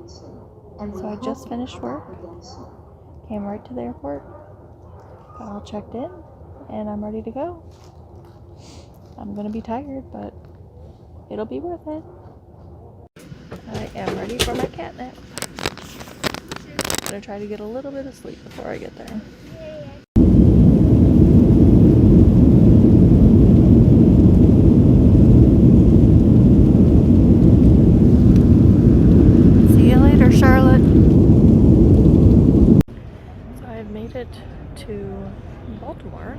So I just finished work, came right to the airport, got all checked in, and I'm ready to go. I'm gonna be tired, but it'll be worth it. I am ready for my cat nap. I'm gonna try to get a little bit of sleep before I get there. See you later, Charlotte. So I've made it to Baltimore,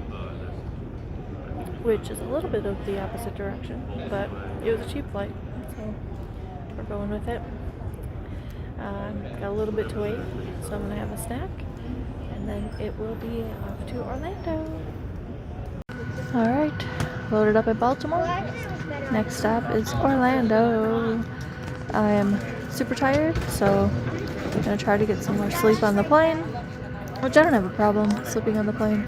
which is a little bit of the opposite direction, but it was a cheap flight, so we're going with it. Got a little bit to wait, so I'm gonna have a snack, and then it will be off to Orlando. Alright, loaded up at Baltimore. Next stop is Orlando. I am super tired, so I'm gonna try to get some more sleep on the plane, which I don't have a problem sleeping on the plane.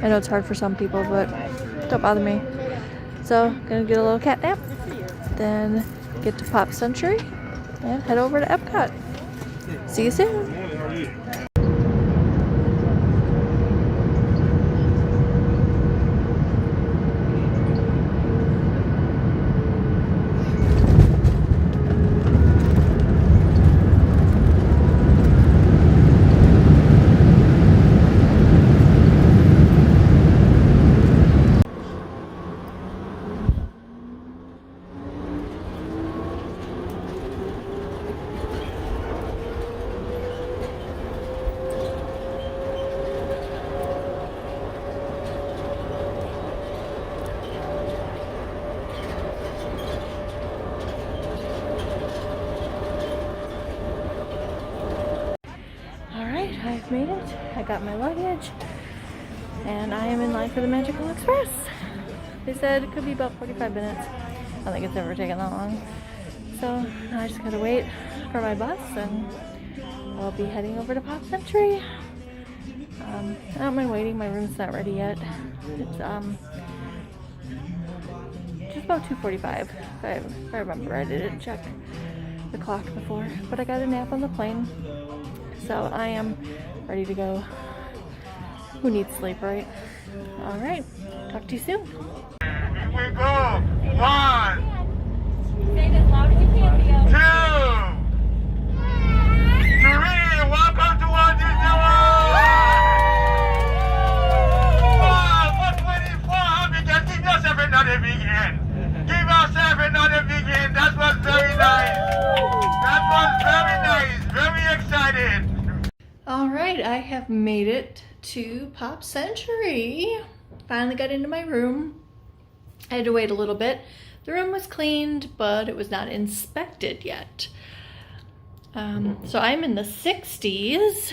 I know it's hard for some people, but don't bother me. So, gonna get a little cat nap, then get to Pop Century, and head over to Epcot. See you soon. Alright, I've made it. I got my luggage, and I am in line for the Magical Express. They said it could be about 45 minutes. I don't think it's ever taken that long. So now I just gotta wait for my bus, and I'll be heading over to Pop Century. I don't mind waiting. My room's not ready yet. It's just about 2:45. If I remember, I didn't check the clock before, but I got a nap on the plane, so I am ready to go. Who needs sleep, right? All right, talk to you soon. Here we go. 1, Say it as loud as you can, Theo. 2, 3. Welcome to Walt Disney World. 4, 424. Give yourself another big hand. Give yourself another big hand. That was very nice. That was very nice. Very excited. All right, I have made it to Pop Century. Finally got into my room. I had to wait a little bit. The room was cleaned, but it was not inspected yet. So I'm in the 60s,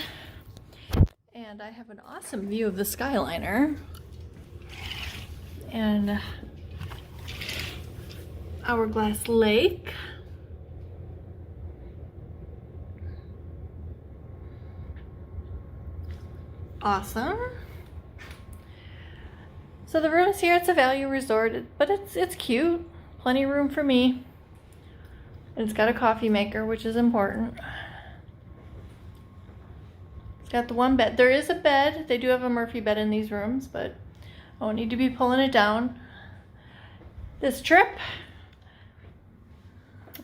and I have an awesome view of the Skyliner and Hourglass Lake. Awesome. So the rooms here, it's a value resort, but it's cute. Plenty of room for me. And it's got a coffee maker, which is important. It's got the one bed. There is a bed. They do have a Murphy bed in these rooms, but I won't need to be pulling it down this trip.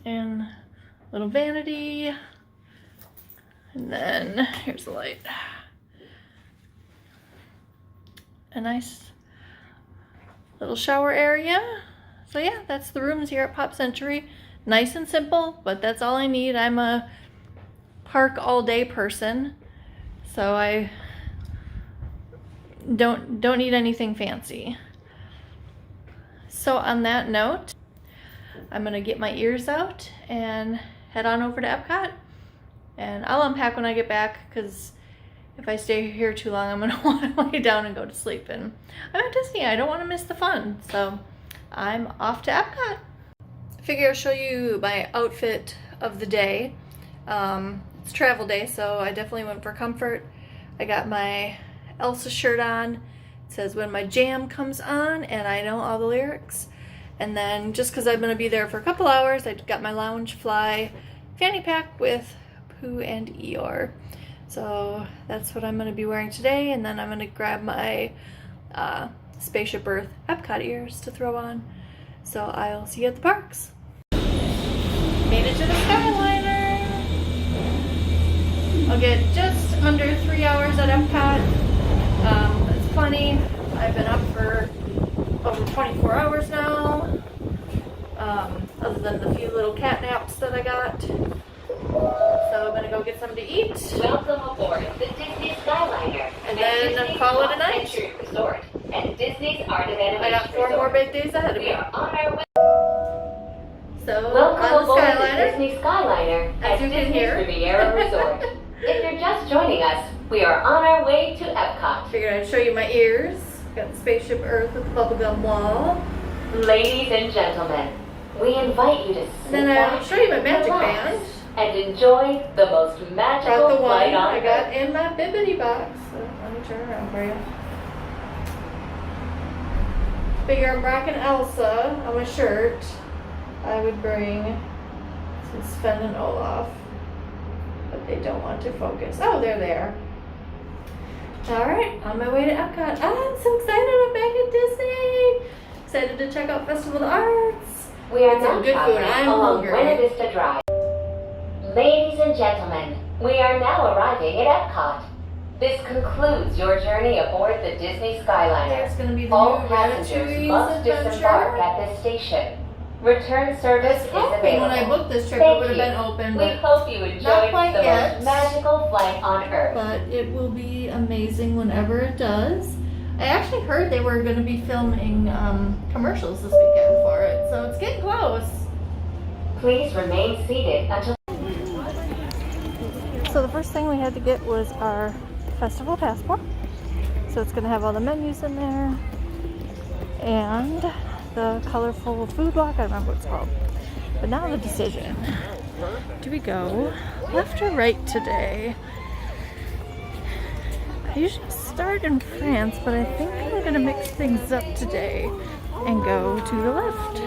And little vanity. And then here's the light. A nice little shower area. So yeah, that's the rooms here at Pop Century. Nice and simple, but that's all I need. I'm a park all day person, so I don't need anything fancy. So on that note, I'm gonna get my ears out and head on over to Epcot, and I'll unpack when I get back, because if I stay here too long, I'm gonna want to lay down and go to sleep. And I'm at Disney, I don't want to miss the fun, so I'm off to Epcot. I figure I'll show you my outfit of the day. It's travel day, so I definitely went for comfort. I got my Elsa shirt on. It says "When My Jam Comes On," and I know all the lyrics. And then just because I'm going to be there for a couple hours, I got my lounge fly fanny pack with Pooh and Eeyore. So that's what I'm going to be wearing today, and then I'm going to grab my Spaceship Earth Epcot ears to throw on. So I'll see you at the parks. Made it to the Skyliner. I'll get just under 3 hours at Epcot. It's plenty. I've been up for over 24 hours now. Other than the few little cat naps that I got. So I'm gonna go get something to eat. Welcome aboard the Disney Skyliner. And then call it a night. Century Resort and Disney's Art of Animation. I got 4 more big days ahead of We me. are on our way. So Welcome on the aboard the Skyliner. Disney Skyliner As at you can Disney's hear. Riviera Resort. If you're just joining us, we are on our way to Epcot. Figured I'd show you my ears. Got the Spaceship Earth with the bubblegum wall. Ladies and gentlemen, we invite you to sit And then I'll back, show you my magic relax, band. and enjoy the most Brought magical the one flight on I got Earth. in my bibbity box. So let me turn around for you. Figure I'm rocking Elsa on my shirt. I would bring some Sven and Olaf, but they don't want to focus. Oh, there they are. Alright, on my way to Epcot. Oh, I'm so excited, I'm back at Disney! Excited to check out Festival of the Arts. We are Get some now good food. traveling I'm along hungry. Buena Vista Drive. Ladies and gentlemen, we are now arriving at Epcot. This concludes your journey aboard the Disney Skyliner. There's gonna be the All new passengers Ratatouille must disembark adventure. at this station. Return service I was is hoping available. when I booked this trip Thank it would have you. been open, We but hope you not enjoyed quite the yet. most magical flight on Earth. but it will be amazing whenever it does. I actually heard they were going to be filming commercials this weekend for it, so it's getting close. Please remain seated until. So the first thing we had to get was our festival passport. So it's going to have all the menus in there and the colorful food walk. I don't remember what it's called. But now the decision. Do we go left or right today? I usually start in France, but I think I'm going to mix things up today and go to the left.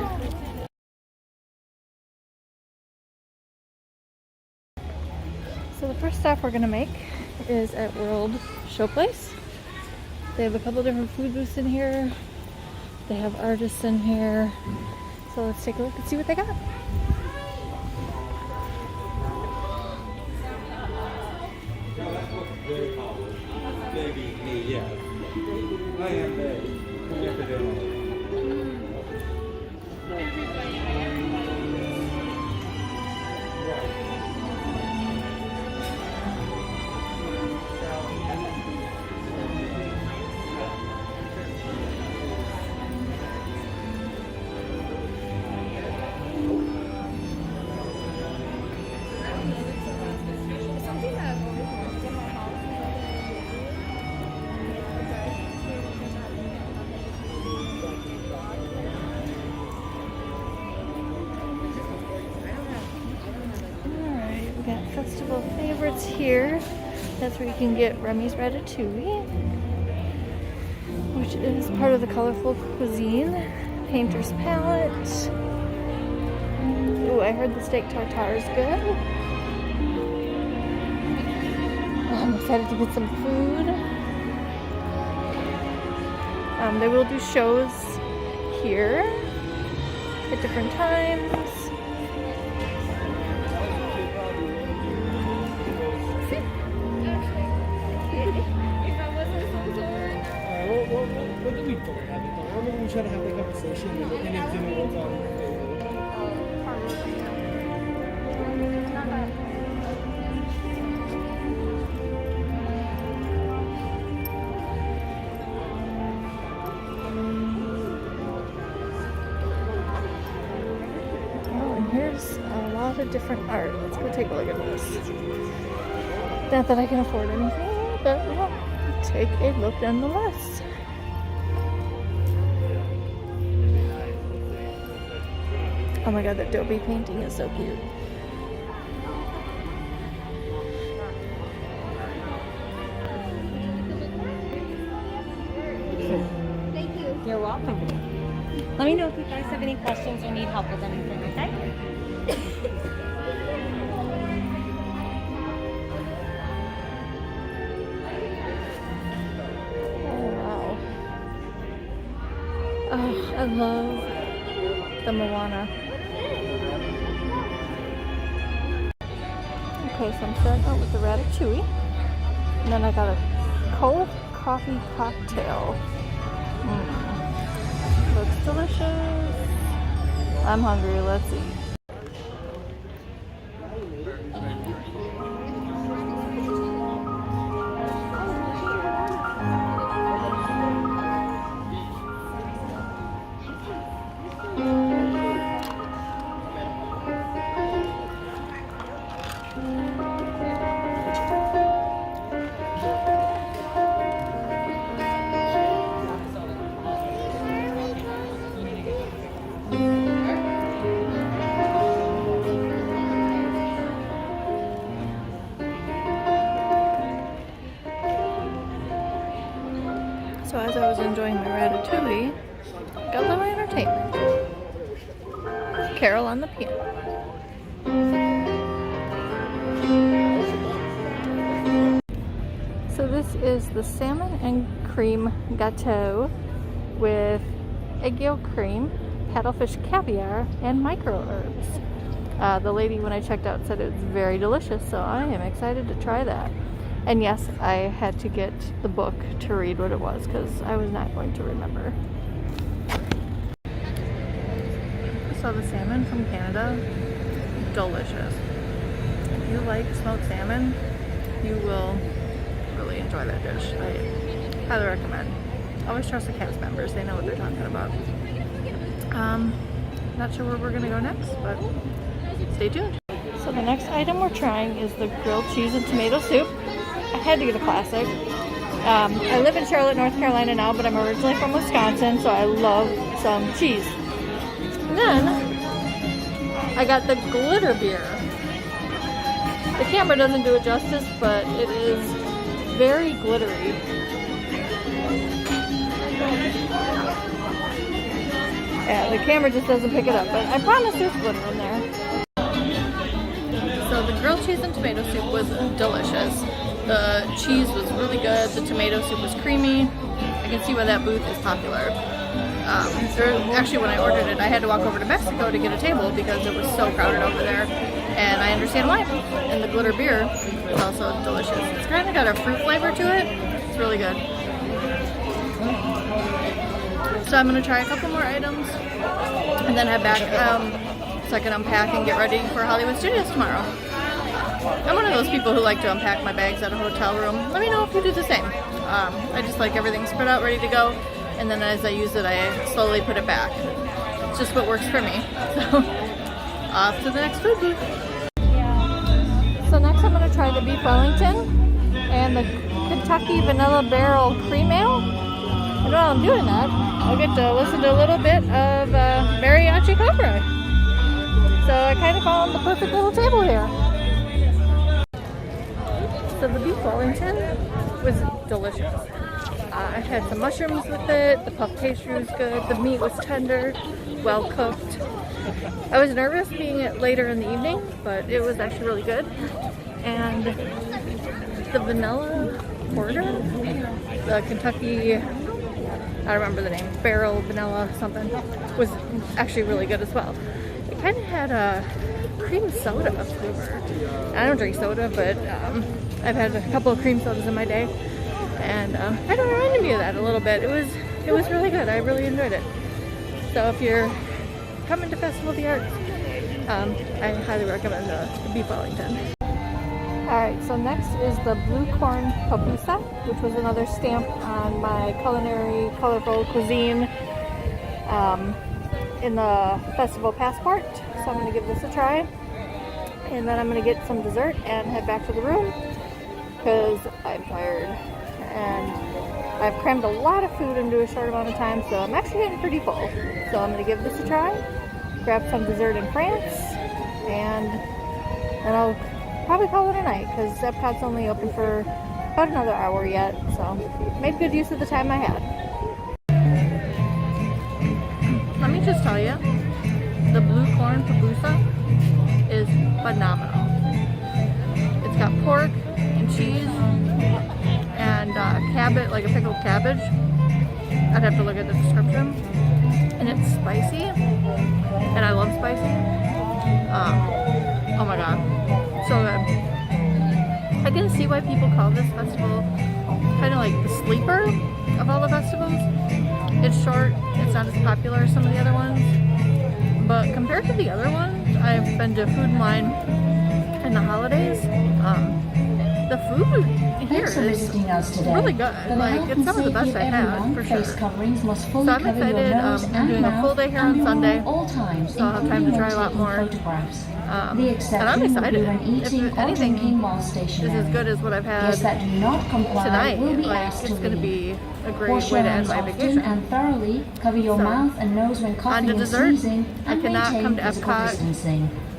So the first stop we're going to make is at World Showplace. They have a couple different food booths in here. They have artists in here. So let's take a look and see what they got. Maybe me, yeah. I am there. Alright, we got festival favorites here. That's where you can get Remy's Ratatouille, which is part of the colorful cuisine. Painter's Palette. Ooh, I heard the steak tartare is good. I'm excited to get some food. They will do shows here at different times. What do we talk about? I remember we tried to have the conversation and it didn't work out. Oh, and here's a lot of different art. Let's go take a look at this. Not that I can afford anything, but we'll take a look nonetheless. Oh my god, that Dobie painting is so cute. You're welcome. Let me know if you guys have any questions or need help with anything, okay? Oh, wow. Oh, I love the Moana. Okay, so I'm starting out with the ratatouille. And then I got a cold coffee cocktail. Looks delicious. I'm hungry, let's eat. So as I was enjoying my ratatouille, got a little entertainment. Carol on the piano. So this is the salmon and cream gâteau with egg yolk cream, paddlefish caviar, and micro herbs. The lady when I checked out said it was very delicious, so I am excited to try that. And yes, I had to get the book to read what it was because I was not going to remember. So the salmon from Canada, delicious. If you like smoked salmon, you will really enjoy that dish. I highly recommend. Always trust the cast members, they know what they're talking about. Not sure where we're gonna go next, but stay tuned. So the next item we're trying is the grilled cheese and tomato soup. I had to get a classic. I live in Charlotte, North Carolina now, but I'm originally from Wisconsin, so I love some cheese. And then I got the glitter beer. The camera doesn't do it justice, but it is very glittery. Yeah, the camera just doesn't pick it up, but I promise there's glitter in there. So the grilled cheese and tomato soup was delicious. The cheese was really good. The tomato soup was creamy. I can see why that booth is popular. Actually, when I ordered it, I had to walk over to Mexico to get a table because it was so crowded over there. And I understand why. And the glitter beer is also delicious. It's kind of got a fruit flavor to it. It's really good. So I'm going to try a couple more items and then head back so I can unpack and get ready for Hollywood Studios tomorrow. I'm one of those people who like to unpack my bags at a hotel room. Let me know if you do the same. I just like everything spread out, ready to go, and then as I use it, I slowly put it back. It's just what works for me. So, off to the next food booth. So next I'm going to try the beef Wellington and the Kentucky Vanilla Barrel Cream Ale. And while I'm doing that, I'll get to listen to a little bit of Mariachi Cobra. So I kind of found the perfect little table here. So the beef Wellington was delicious. I had some mushrooms with it, the puff pastry was good, the meat was tender, well cooked. I was nervous being it later in the evening, but it was actually really good. And the vanilla porter, the Kentucky, I don't remember the name, barrel vanilla something, was actually really good as well. It kind of had a cream soda flavor. I don't drink soda, but I've had a couple of cream sodas in my day, and kind of reminded me of that a little bit. It was really good. I really enjoyed it. So if you're coming to Festival of the Arts, I highly recommend the beef Wellington. Alright, so next is the blue corn papusa, which was another stamp on my culinary colorful cuisine in the festival passport. So I'm going to give this a try. And then I'm going to get some dessert and head back to the room because I'm tired. And I've crammed a lot of food into a short amount of time, so I'm actually getting pretty full. So I'm going to give this a try, grab some dessert in France, and then I'll probably call it a night because Epcot's only open for about another hour yet, so made good use of the time I had. Let me just tell you, the blue corn pupusa is phenomenal. It's got pork and cheese and cabbage, like a pickled cabbage. I'd have to look at the description. And it's spicy, and I love spicy. Oh my god, so good. I can see why people call this festival kind of like the sleeper of all the festivals. It's short, it's not as popular as some of the other ones, but compared to the other ones, I've been to Food and Wine in the holidays. The food here is really good. Like, it's some of the best I've had, for sure. So I'm excited. I'm doing a full day here on Sunday, so I'll have time to try a lot more. And I'm excited. If anything is as good as what I've had tonight, like, it's going to be a great way to end my vacation. On to dessert. I cannot come to Epcot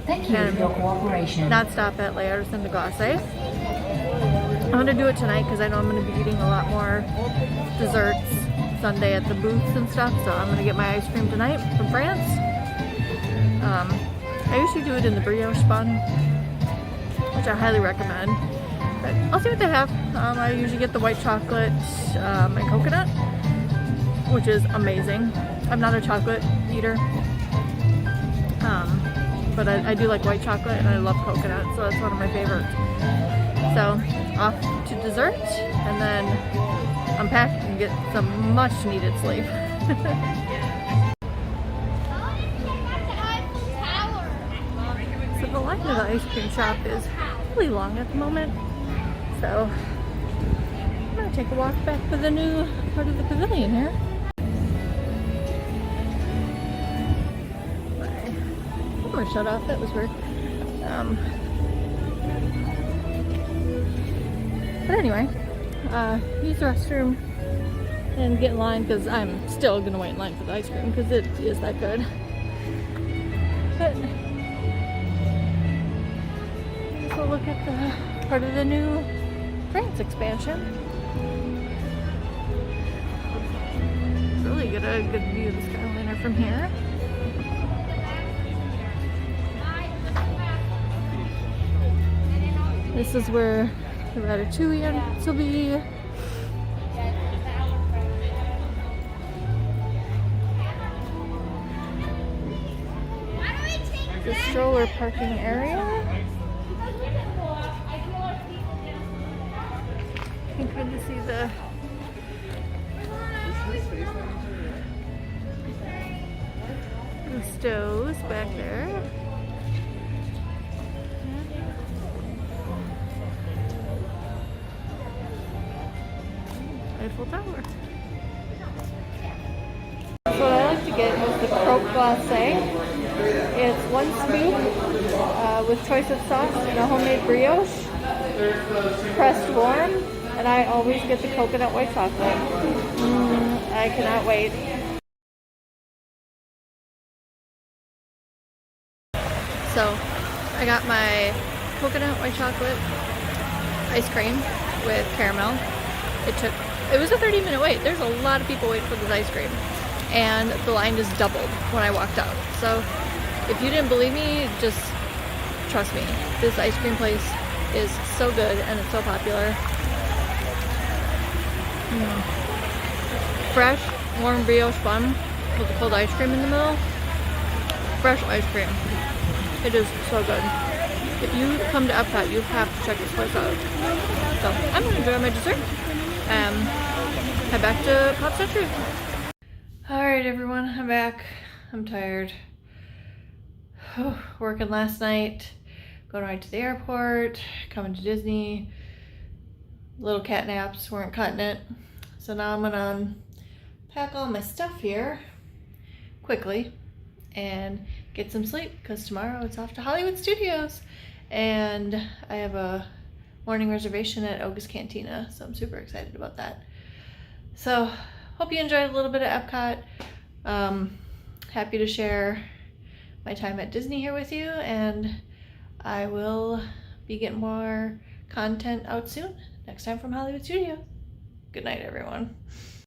and not stop at Layers and Glace. I'm going to do it tonight because I know I'm going to be eating a lot more desserts Sunday at the booths and stuff, so I'm going to get my ice cream tonight from France. I usually do it in the brioche bun, which I highly recommend, but I'll see what they have. I usually get the white chocolate and coconut, which is amazing. I'm not a chocolate eater, but I do like white chocolate and I love coconut, so that's one of my favorites. So off to dessert and then unpack and get some much needed sleep. So the line to the ice cream shop is really long at the moment, so I'm gonna take a walk back to the new part of the pavilion here. My camera shut off, that was weird. But anyway, use the restroom and get in line because I'm still gonna wait in line for the ice cream because it is that good. But we'll look at the part of the new France expansion. Really get a good view of the Skyliner from here. This is where the Ratatouille ends will be. The stroller parking area. You can kind of see the stoves back there. Eiffel Tower. So what I like to get is the croque glacé. It's one scoop with choice of sauce and a homemade brioche, pressed warm, and I always get the coconut white chocolate. I cannot wait. So I got my coconut white chocolate ice cream with caramel. It was a 30-minute wait. There's a lot of people waiting for this ice cream. And the line just doubled when I walked out. So if you didn't believe me, just trust me. This ice cream place is so good and it's so popular. Fresh, warm brioche bun with the cold ice cream in the middle. Fresh ice cream. It is so good. If you come to Epcot, you have to check this place out. So I'm going to enjoy my dessert and head back to Pop Century. Alright everyone, I'm back. I'm tired. Working last night, going right to the airport, coming to Disney. Little cat naps weren't cutting it. So now I'm gonna pack all my stuff here quickly and get some sleep because tomorrow it's off to Hollywood Studios. And I have a morning reservation at Oga's Cantina, so I'm super excited about that. So hope you enjoyed a little bit of Epcot. Happy to share my time at Disney here with you, and I will be getting more content out soon. Next time from Hollywood Studios. Good night, everyone.